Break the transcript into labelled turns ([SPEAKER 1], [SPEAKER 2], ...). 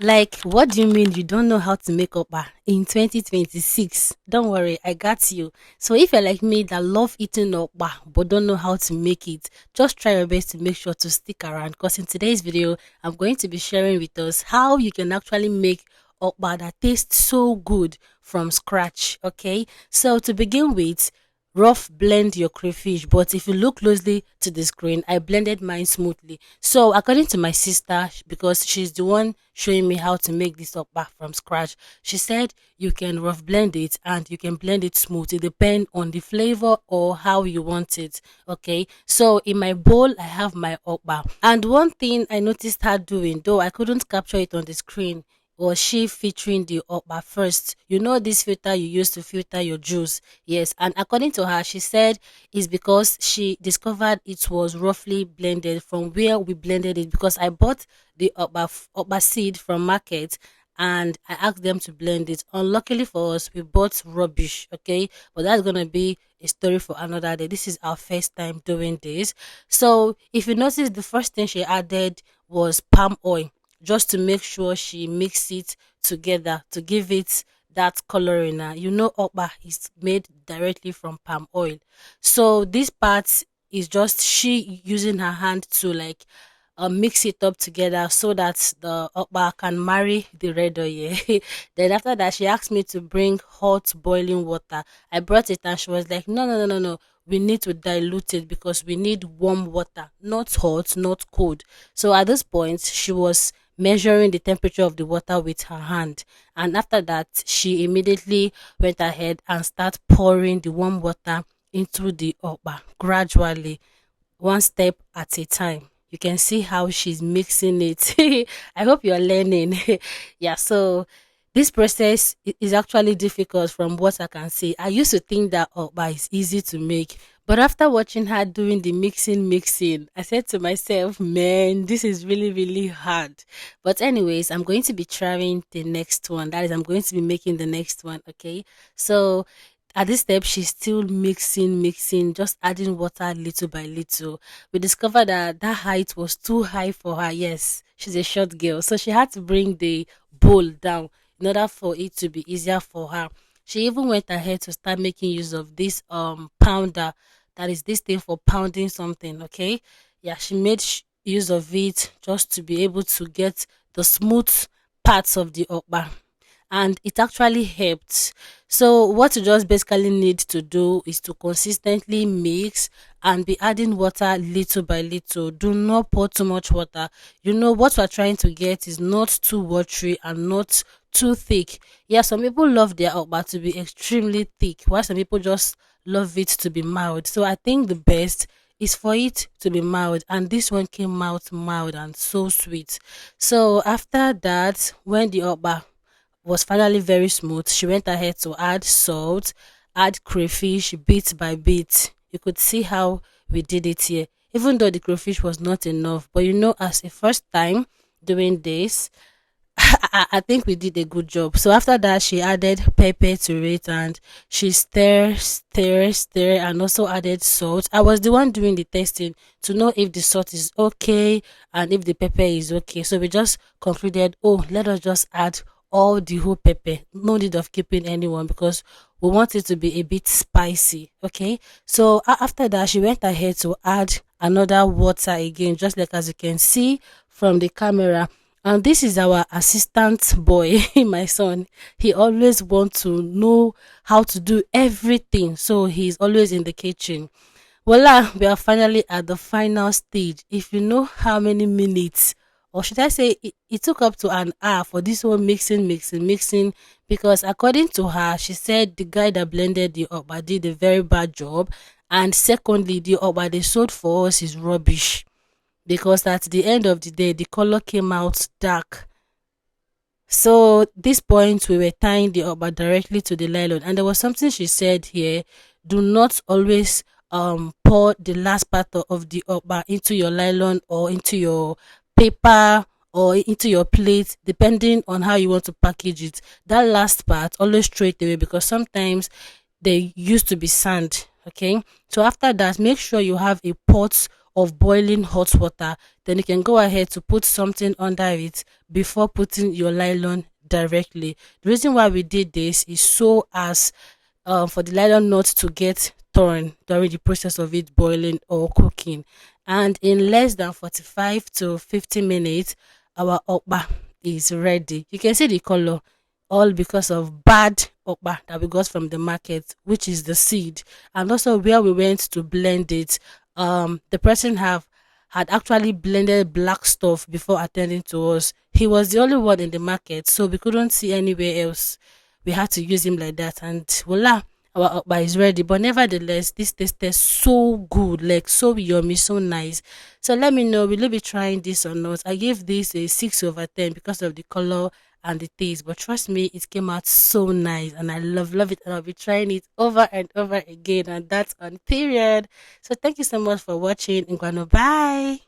[SPEAKER 1] Like, what do you mean you don't know how to make okpa in 2026? Don't worry, I got you. So, if you're like me that love eating okpa but don't know how to make it, just try your best to make sure to stick around because in today's video, I'm going to be sharing with us how you can actually make okpa that tastes so good from scratch. Okay, so to begin with, rough blend your crayfish, but if you look closely to the screen, I blended mine smoothly. So according to my sister, because she's the one showing me how to make this up back from scratch, she said you can rough blend it and you can blend it smooth. It depends on the flavor or how you want it. Okay, so in my bowl I have my okpa, and one thing I noticed her doing, though I couldn't capture it on the screen, was she featuring the okpa first. You know this filter you use to filter your juice. Yes, and according to her, she said it's because she discovered it was roughly blended from where we blended it, because I bought the okpa seed from market and I asked them to blend it. Unluckily for us, we bought rubbish, okay? But that's gonna be a story for another day. This is our first time doing this. So if you notice, the first thing she added was palm oil, just to make sure she mix it together to give it that coloring. You know, okpa is made directly from palm oil. So this part is just she using her hand to like mix it up together so that the okpa can marry the red oil. Then after that, she asked me to bring hot boiling water. I brought it and she was like, no, no, no, no, no. We need to dilute it because we need warm water, not hot, not cold. So at this point, she was measuring the temperature of the water with her hand. And after that, she immediately went ahead and started pouring the warm water into the okpa gradually, one step at a time. You can see how she's mixing it. I hope you're learning. Yeah, so this process is actually difficult from what I can see. I used to think that okpa is easy to make, but after watching her doing the mixing, I said to myself, man, this is really, really hard. But anyways, I'm going to be trying the next one. That is, I'm going to be making the next one. Okay. So at this step, she's still mixing, just adding water little by little. We discovered that that height was too high for her. Yes, she's a short girl. So she had to bring the bowl down in order for it to be easier for her. She even went ahead to start making use of this pounder, that is this thing for pounding something. Okay, yeah, she made use of it just to be able to get the smooth parts of the okpa, and it actually helped. So what you just basically need to do is to consistently mix and be adding water little by little. Do not pour too much water. You know what we're trying to get is not too watery and not too thick. Yeah, some people love their okpa to be extremely thick, while some people just love it to be mild. So I think the best is for it to be mild, and this one came out mild and so sweet. So after that, when the okpa was finally very smooth, she went ahead to add salt, add crayfish bit by bit. You could see how we did it here. Even though the crayfish was not enough, but you know, as a first time doing this, I think we did a good job. So after that, she added pepper to it and she stir, and also added salt. I was the one doing the testing to know if the salt is okay and if the pepper is okay. So we just concluded, oh, let us just add all the whole pepper. No need of keeping anyone because we want it to be a bit spicy. Okay. So after that, she went ahead to add another water again, just like as you can see from the camera. And this is our assistant boy, my son. He always wants to know how to do everything. So he's always in the kitchen. Voila, we are finally at the final stage. If you know how many minutes, or should I say, it took up to an hour for this whole mixing, because according to her, she said the guy that blended the okpa did a very bad job. And secondly, the okpa they sold for us is rubbish because at the end of the day, the color came out dark. So this point, we were tying the okpa directly to the nylon, and there was something she said here: do not always pour the last part of the okpa into your nylon or into your paper or into your plate, depending on how you want to package it. That last part, always throw it away because sometimes they used to be sand. Okay, so after that, make sure you have a pot of boiling hot water. Then you can go ahead to put something under it before putting your nylon directly. The reason why we did this is so as for the nylon not to get torn during the process of it boiling or cooking. And in less than 45 to 50 minutes, our okpa is ready. You can see the color, all because of bad okpa that we got from the market, which is the seed. And also where we went to blend it, the person have had actually blended black stuff before attending to us. He was the only one in the market, so we couldn't see anywhere else. We had to use him like that, and voila, our okpa is ready. But nevertheless, this tasted so good, like so yummy, so nice. So let me know, will you be trying this or not? I gave this a 6 over 10 because of the color and the taste, but trust me, it came out so nice, and I love it, and I'll be trying it over and over again, and that's on period. So thank you so much for watching, and bye.